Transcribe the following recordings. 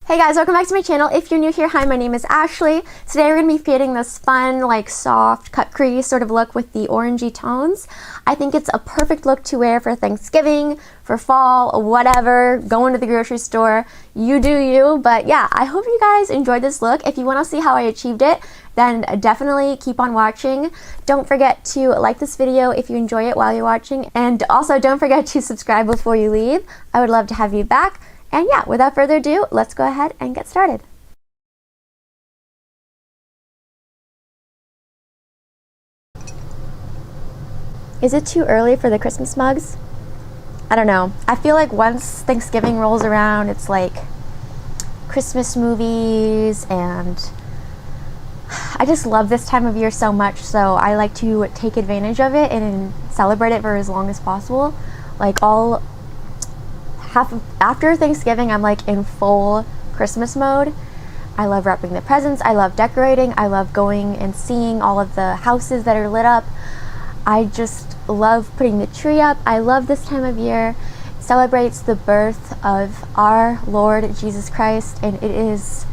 Hey guys, welcome back to my channel. If you're new here, hi, my name is Ashley. Today we're going to be creating this fun, like soft cut crease sort of look with the orangey tones. I think it's a perfect look to wear for Thanksgiving, for fall, whatever, going to the grocery store. You do you, but yeah, I hope you guys enjoyed this look. If you want to see how I achieved it, then definitely keep on watching. Don't forget to like this video if you enjoy it while you're watching, and also don't forget to subscribe before you leave. I would love to have you back. And yeah, without further ado, let's go ahead and get started. Is it too early for the Christmas mugs? I don't know. I feel like once Thanksgiving rolls around, it's like Christmas movies, and I just love this time of year so much, so I like to take advantage of it and celebrate it for as long as possible. Like after Thanksgiving, I'm like in full Christmas mode. I love wrapping the presents, I love decorating, I love going and seeing all of the houses that are lit up. I just love putting the tree up. I love this time of year. It celebrates the birth of our Lord Jesus Christ, and it's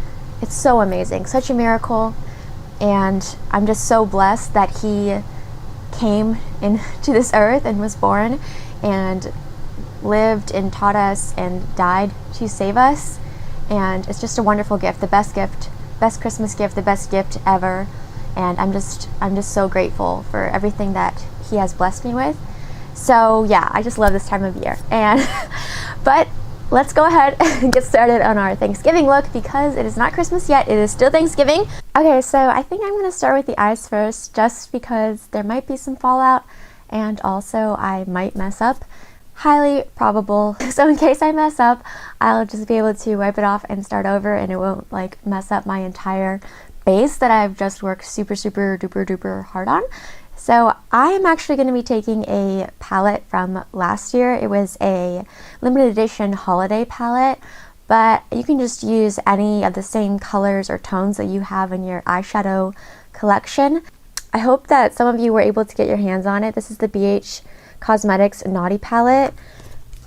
so amazing, such a miracle, and I'm just so blessed that he came into this earth and was born and lived and taught us and died to save us. And it's just a wonderful gift, the best Christmas gift, the best gift ever. And I'm just so grateful for everything that he has blessed me with. So yeah, I just love this time of year. And but let's go ahead and get started on our Thanksgiving look, because it is not Christmas yet, it is still Thanksgiving. Okay, so I think I'm going to start with the eyes first, just because there might be some fallout, and also I might mess up. Highly probable. So in case I mess up, I'll just be able to wipe it off and start over, and it won't like mess up my entire base that I've just worked super duper hard on. So I am actually going to be taking a palette from last year. It was a limited edition holiday palette, but you can just use any of the same colors or tones that you have in your eyeshadow collection. I hope that some of you were able to get your hands on it. This is the BH Cosmetics Naughty palette.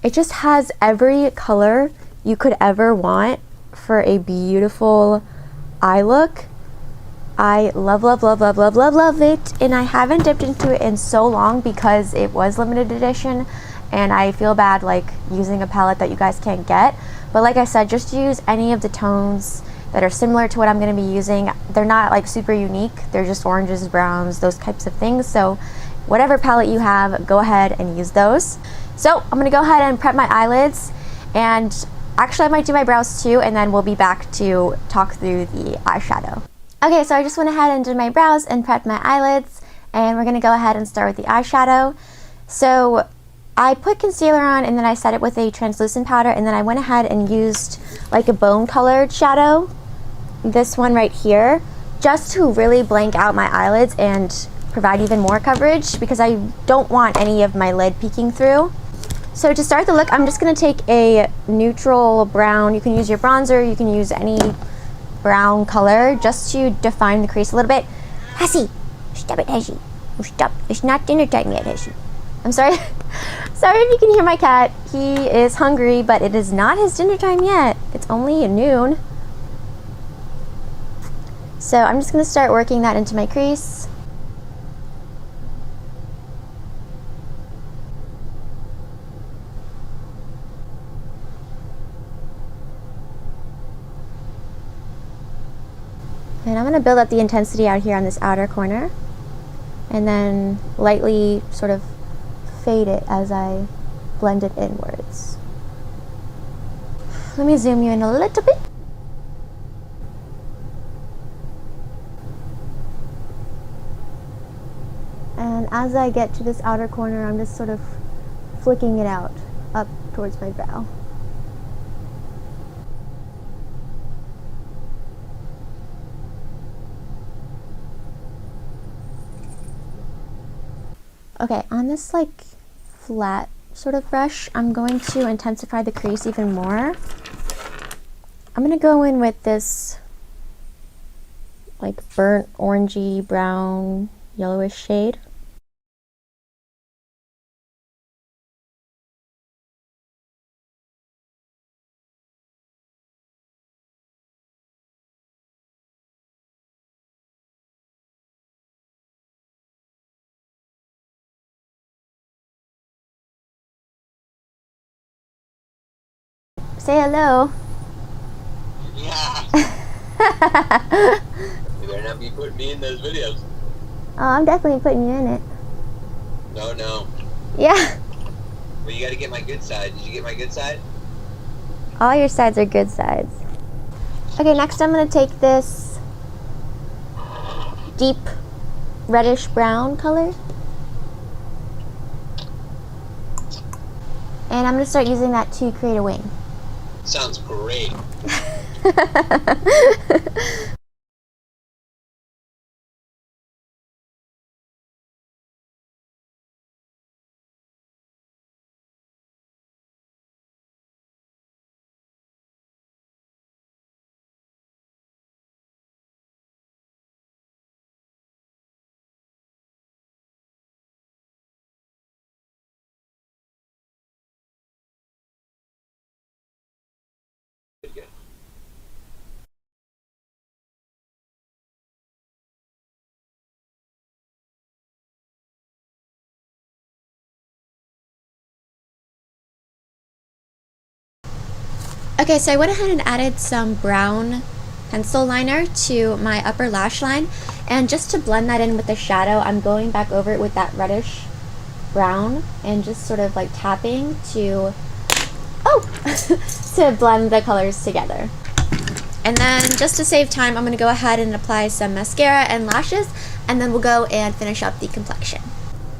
It just has every color you could ever want for a beautiful eye look. I love it, and I haven't dipped into it in so long because it was limited edition, and I feel bad like using a palette that you guys can't get. But like I said, just use any of the tones that are similar to what I'm going to be using. They're not like super unique, they're just oranges, browns, those types of things. So whatever palette you have, go ahead and use those. So I'm gonna go ahead and prep my eyelids, and actually I might do my brows too, and then we'll be back to talk through the eyeshadow. Okay, so I just went ahead and did my brows and prepped my eyelids, and we're gonna go ahead and start with the eyeshadow. So I put concealer on, and then I set it with a translucent powder, and then I went ahead and used like a bone colored shadow, this one right here, just to really blank out my eyelids and provide even more coverage, because I don't want any of my lid peeking through. So to start the look, I'm just going to take a neutral brown. You can use your bronzer, you can use any brown color, just to define the crease a little bit. Hussy, stop it, Hussy. Oh, stop. It's not dinner time yet, Hussy. I'm sorry. Sorry if you can hear my cat. He is hungry, but it is not his dinner time yet. It's only noon. So I'm just going to start working that into my crease. And I'm going to build up the intensity out here on this outer corner, and then lightly sort of fade it as I blend it inwards. Let me zoom you in a little bit. And as I get to this outer corner, I'm just sort of flicking it out up towards my brow. Okay, on this like flat sort of brush, I'm going to intensify the crease even more. I'm going to go in with this like burnt orangey brown yellowish shade. Say hello. Yeah. You better not be putting me in those videos. Oh, I'm definitely putting you in it. No. Yeah. Well, you got to get my good side. Did you get my good side? All your sides are good sides. Okay, next I'm going to take this deep reddish brown color. And I'm going to start using that to create a wing. Sounds great. Good. Okay, so I went ahead and added some brown pencil liner to my upper lash line, and just to blend that in with the shadow, I'm going back over it with that reddish brown and just sort of like tapping to to blend the colors together. And then just to save time, I'm going to go ahead and apply some mascara and lashes, and then we'll go and finish up the complexion.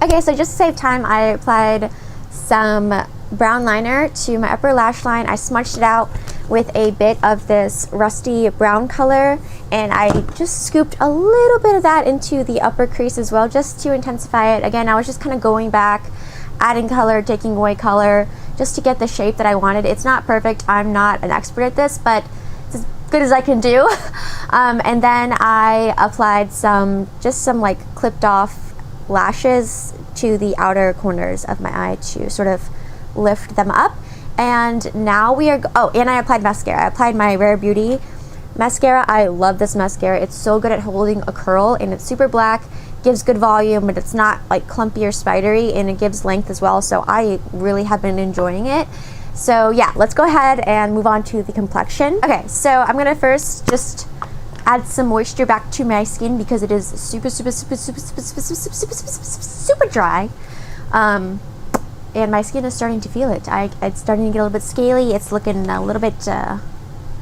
Okay, so just to save time, I applied some brown liner to my upper lash line. I smudged it out with a bit of this rusty brown color, and I just scooped a little bit of that into the upper crease as well, just to intensify it. Again, I was just kind of going back, adding color, taking away color, just to get the shape that I wanted. It's not perfect. I'm not an expert at this, but it's as good as I can do. And then I applied some like clipped off lashes to the outer corners of my eye to sort of lift them up. And now we are, and I applied mascara. I applied my Rare Beauty mascara. I love this mascara. It's so good at holding a curl, and it's super black, gives good volume, but it's not like clumpy or spidery, and it gives length as well. So I really have been enjoying it. So yeah, let's go ahead and move on to the complexion. Okay, so I'm gonna first just add some moisture back to my skin because it is super dry. And my skin is starting to feel it. It's starting to get a little bit scaly. It's looking a little bit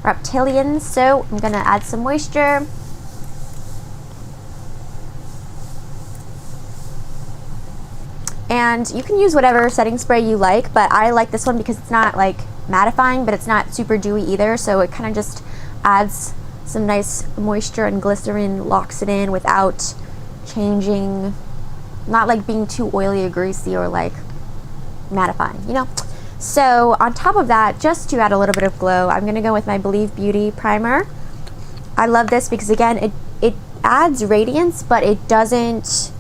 reptilian. So I'm gonna add some moisture. And you can use whatever setting spray you like, but I like this one because it's not like mattifying, but it's not super dewy either. So it kind of just adds some nice moisture and glycerin, locks it in without changing, not like being too oily or greasy or like mattifying, you know. So on top of that, just to add a little bit of glow, I'm gonna go with my Believe Beauty primer. I love this because again, it adds radiance, but it doesn't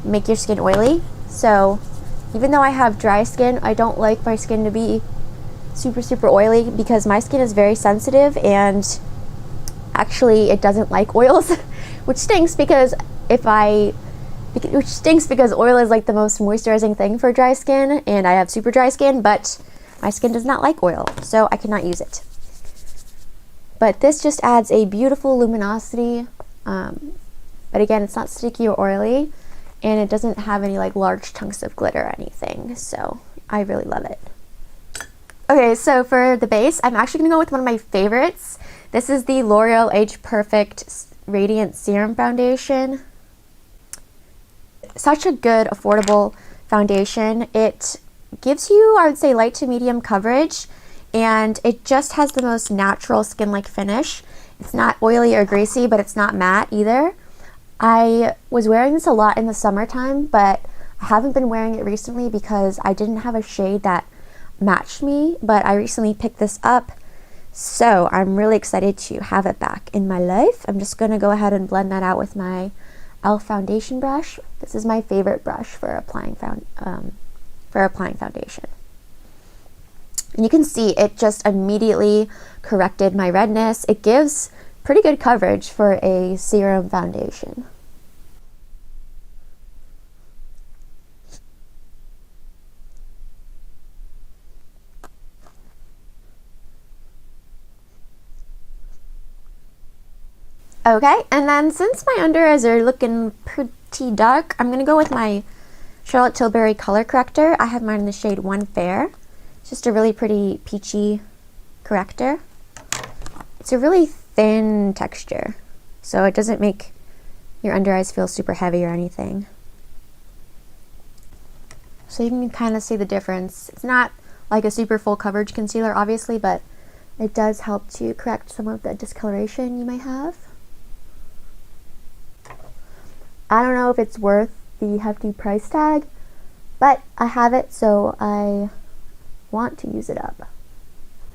make your skin oily. So even though I have dry skin, I don't like my skin to be super oily because my skin is very sensitive, and actually it doesn't like oils, which stinks because oil is like the most moisturizing thing for dry skin, and I have super dry skin, but my skin does not like oil, so I cannot use it. But this just adds a beautiful luminosity, but again, it's not sticky or oily, and it doesn't have any like large chunks of glitter or anything, so I really love it. Okay, so for the base, I'm actually gonna go with one of my favorites. This is the L'Oreal Age Perfect Radiant Serum Foundation. Such a good, affordable foundation. It gives you, I would say, light to medium coverage, and it just has the most natural skin-like finish. It's not oily or greasy, but it's not matte either. I was wearing this a lot in the summertime, but I haven't been wearing it recently because I didn't have a shade that matched me, but I recently picked this up, so I'm really excited to have it back in my life. I'm just gonna go ahead and blend that out with my e.l.f. foundation brush. This is my favorite brush for applying foundation. And you can see it just immediately corrected my redness. It gives pretty good coverage for a serum foundation. Okay, and then since my under eyes are looking pretty dark, I'm gonna go with my Charlotte Tilbury color corrector. I have mine in the shade One Fair. It's just a really pretty peachy corrector. It's a really thin texture, so it doesn't make your under eyes feel super heavy or anything. So you can kind of see the difference. It's not like a super full coverage concealer, obviously, but it does help to correct some of the discoloration you may have. I don't know if it's worth the hefty price tag, but I have it, so I want to use it up.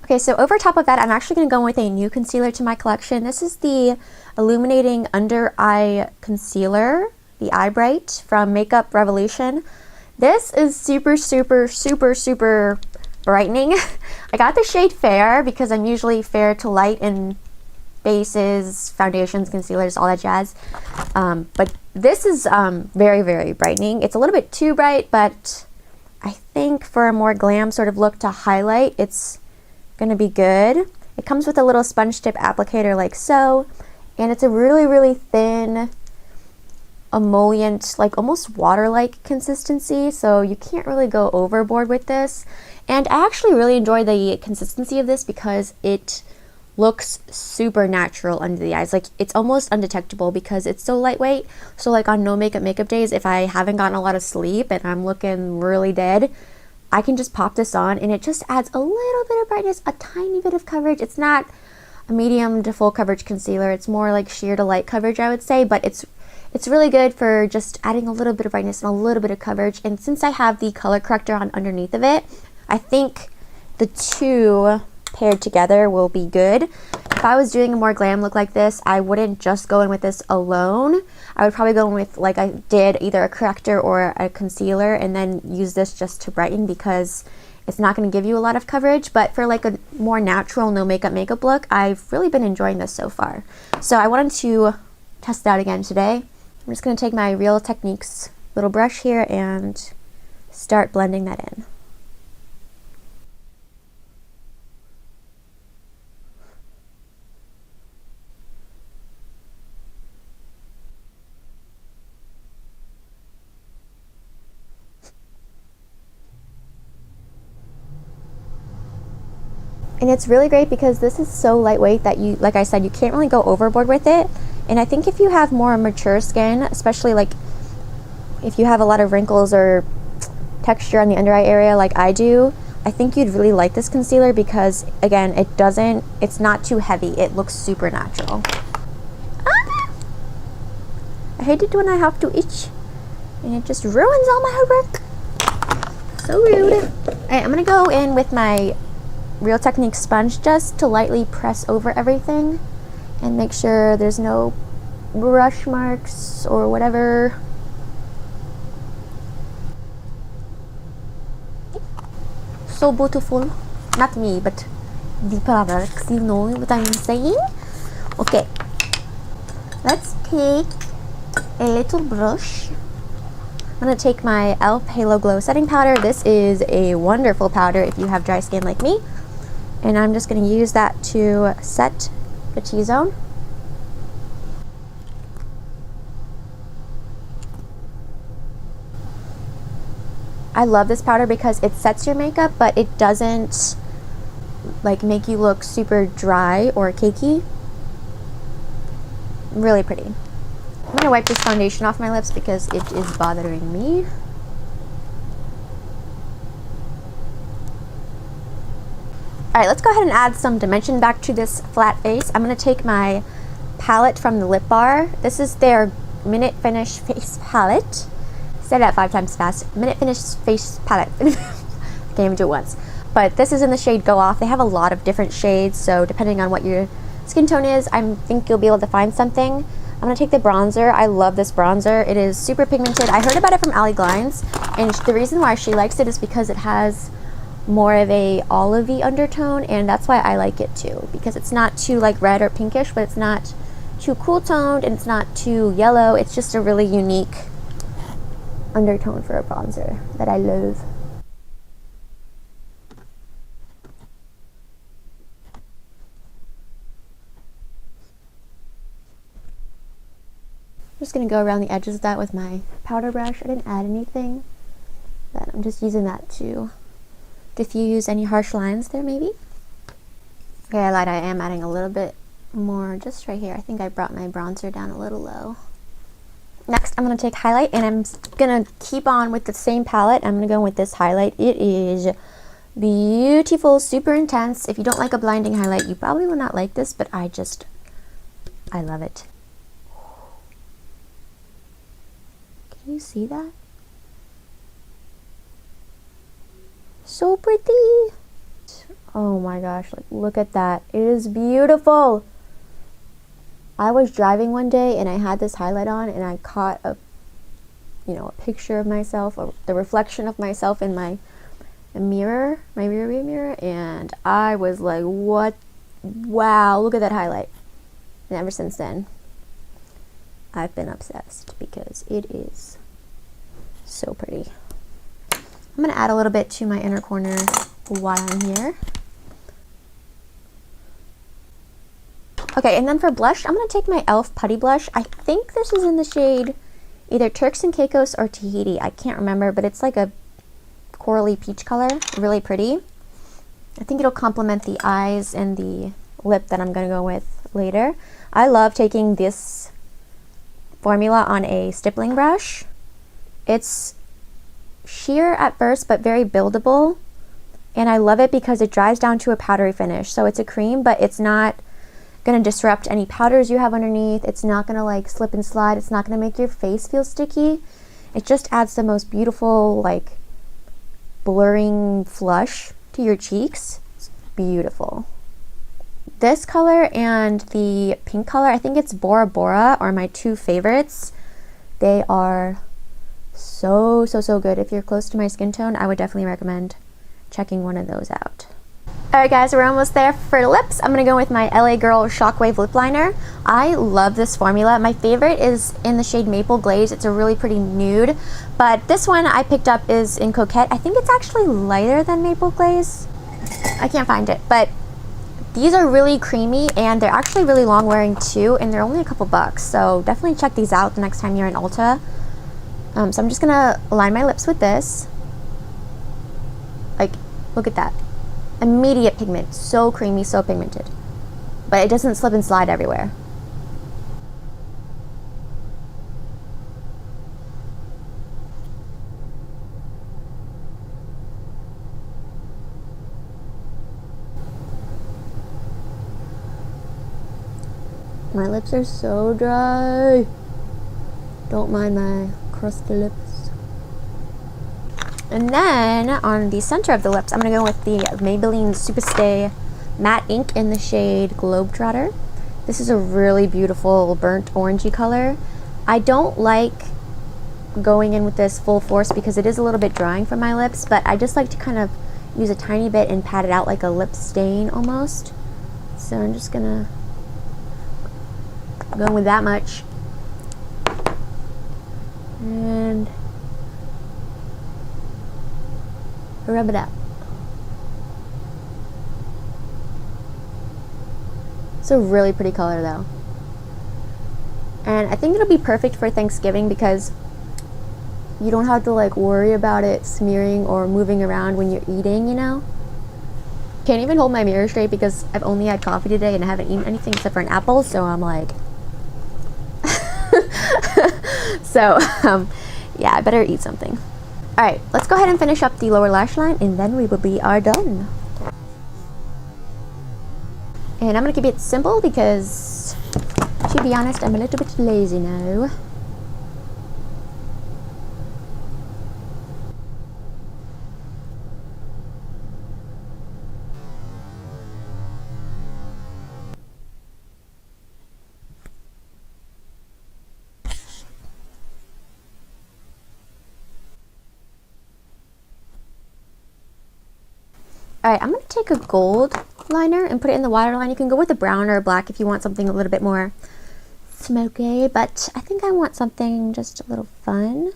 Okay, so over top of that, I'm actually going to go with a new concealer to my collection. This is the Illuminating Under Eye Concealer, the Eye Bright from Makeup Revolution. This is super, super, super, super brightening. I got the shade Fair because I'm usually fair to light in bases, foundations, concealers, all that jazz. But this is very, very brightening. It's a little bit too bright, but I think for a more glam sort of look to highlight, it's gonna be good. It comes with a little sponge tip applicator like so, and it's a really, really thin, emollient, like almost water-like consistency, so you can't really go overboard with this. And I actually really enjoy the consistency of this because it looks super natural under the eyes. Like, it's almost undetectable because it's so lightweight. So like on no makeup days, if I haven't gotten a lot of sleep and I'm looking really dead, I can just pop this on and it just adds a little bit of brightness, a tiny bit of coverage. It's not a medium to full coverage concealer. It's more like sheer to light coverage, I would say, but it's really good for just adding a little bit of brightness and a little bit of coverage. And since I have the color corrector on underneath of it, I think the two paired together will be good. If I was doing a more glam look like this, I wouldn't just go in with this alone. I would probably go in with, like I did, either a corrector or a concealer and then use this just to brighten because it's not going to give you a lot of coverage. But for like a more natural no makeup look, I've really been enjoying this so far. So I wanted to test it out again today. I'm just going to take my Real Techniques little brush here and start blending that in. And it's really great because this is so lightweight that you, like I said, you can't really go overboard with it. And I think if you have more mature skin, especially like if you have a lot of wrinkles or texture on the under eye area like I do, I think you'd really like this concealer because, again, it's not too heavy. It looks super natural. Ah! I hate it when I have to itch and it just ruins all my hard work. So rude. Alright, I'm gonna go in with my Real Techniques sponge just to lightly press over everything and make sure there's no brush marks or whatever. So beautiful. Not me, but the products, you know what I'm saying? Okay, let's take a little brush. I'm going to take my e.l.f. Halo Glow Setting Powder. This is a wonderful powder if you have dry skin like me. And I'm just going to use that to set the T-zone. I love this powder because it sets your makeup, but it doesn't like make you look super dry or cakey. Really pretty. I'm going to wipe this foundation off my lips because it is bothering me. Alright, let's go ahead and add some dimension back to this flat face. I'm going to take my palette from the Lip Bar. This is their Minute Finish Face Palette. Say that 5 times fast. Minute Finish Face Palette. Can't even do it once. But this is in the shade Go Off. They have a lot of different shades, so depending on what your skin tone is, I think you'll be able to find something. I'm going to take the bronzer. I love this bronzer. It is super pigmented. I heard about it from Allie Glines, and the reason why she likes it is because it has more of a olivey undertone, and that's why I like it too, because it's not too like red or pinkish, but it's not too cool toned and it's not too yellow. It's just a really unique undertone for a bronzer that I love. just going to go around the edges of that with my powder brush. I didn't add anything, but I'm just using that to diffuse any harsh lines there maybe. Okay, I lied, I am adding a little bit more just right here. I think I brought my bronzer down a little low. Next, I'm going to take highlight, and I'm going to keep on with the same palette. I'm going to go with this highlight. It is beautiful, super intense. If you don't like a blinding highlight, you probably will not like this, but I love it. Can you see that? So pretty. Oh my gosh, like, look at that. It is beautiful. I was driving one day and I had this highlight on, and I caught a picture of myself, or the reflection of myself in my mirror, my rear view mirror, and I was like, what? Wow, look at that highlight. And ever since then, I've been obsessed because it is so pretty. I'm going to add a little bit to my inner corner while I'm here. Okay, and then for blush, I'm going to take my e.l.f. putty blush. I think this is in the shade either Turks and Caicos or Tahiti. I can't remember, but it's like a corally peach color. Really pretty. I think it'll complement the eyes and the lip that I'm going to go with later. I love taking this formula on a stippling brush. It's sheer at first, but very buildable. And I love it because it dries down to a powdery finish. So it's a cream, but it's not going to disrupt any powders you have underneath. It's not going to like slip and slide. It's not going to make your face feel sticky. It just adds the most beautiful, like, blurring flush to your cheeks. It's beautiful. This color and the pink color, I think it's Bora Bora, are my two favorites. They are so good. If you're close to my skin tone, I would definitely recommend checking one of those out. Alright guys, we're almost there for lips. I'm going to go with my LA Girl Shockwave Lip Liner. I love this formula. My favorite is in the shade Maple Glaze. It's a really pretty nude, but this one I picked up is in Coquette. I think it's actually lighter than Maple Glaze. I can't find it, but these are really creamy, and they're actually really long wearing too, and they're only a couple bucks, so definitely check these out the next time you're in Ulta. So I'm just going to line my lips with this. Like, look at that. Immediate pigment, so creamy, so pigmented, but it doesn't slip and slide everywhere. My lips are so dry. Don't mind my crusty lips. And then on the center of the lips, I'm going to go with the Maybelline Superstay Matte Ink in the shade Globetrotter. This is a really beautiful burnt orangey color. I don't like going in with this full force because it is a little bit drying for my lips, but I just like to kind of use a tiny bit and pat it out like a lip stain almost. So I'm just going to go with that much. And rub it out. It's a really pretty color though. And I think it'll be perfect for Thanksgiving because you don't have to like worry about it smearing or moving around when you're eating, you know? Can't even hold my mirror straight because I've only had coffee today and I haven't eaten anything except for an apple, so I'm like so yeah, I better eat something. Alright, let's go ahead and finish up the lower lash line, and then we will be done. And I'm going to keep it simple because, to be honest, I'm a little bit lazy now. Alright, I'm going to take a gold liner and put it in the waterline. You can go with a brown or a black if you want something a little bit more smoky, but I think I want something just a little fun.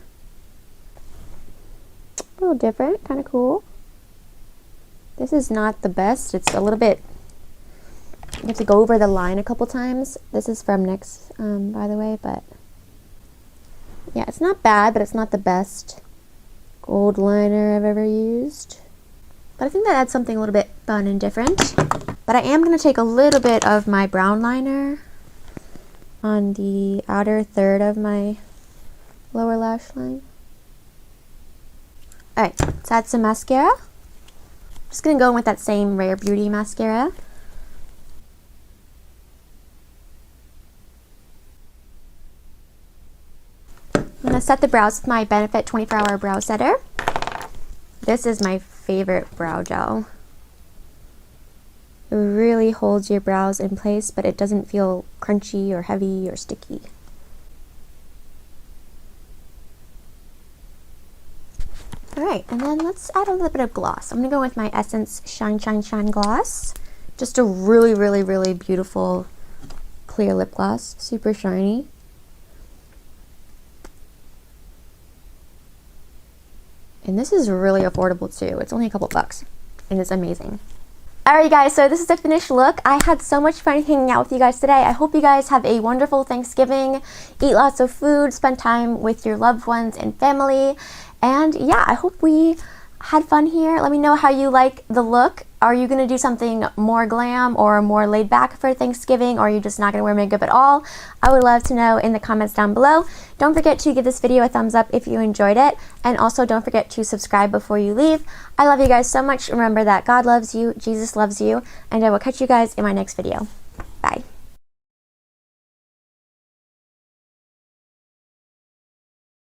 A little different, kind of cool. This is not the best. It's a little bit, you have to go over the line a couple times. This is from NYX, by the way, but Yeah, it's not bad, but it's not the best gold liner I've ever used. But I think that adds something a little bit fun and different. But I am going to take a little bit of my brown liner on the outer third of my lower lash line. Alright, let's add some mascara. I'm just going to go in with that same Rare Beauty mascara. I'm going to set the brows with my Benefit 24-Hour Brow Setter. This is my favorite brow gel. It really holds your brows in place, but it doesn't feel crunchy or heavy or sticky. Alright, and then let's add a little bit of gloss. I'm going to go with my Essence Shine Shine Shine Gloss. Just a really, really, really beautiful clear lip gloss. Super shiny. And this is really affordable too. It's only a couple bucks. And it's amazing. Alright guys, so this is the finished look. I had so much fun hanging out with you guys today. I hope you guys have a wonderful Thanksgiving. Eat lots of food, spend time with your loved ones and family. And yeah, I hope we had fun here. Let me know how you like the look. Are you going to do something more glam or more laid back for Thanksgiving, or are you just not going to wear makeup at all? I would love to know in the comments down below. Don't forget to give this video a thumbs up if you enjoyed it, and also don't forget to subscribe before you leave. I love you guys so much. Remember that God loves you, Jesus loves you, and I will catch you guys in my next video.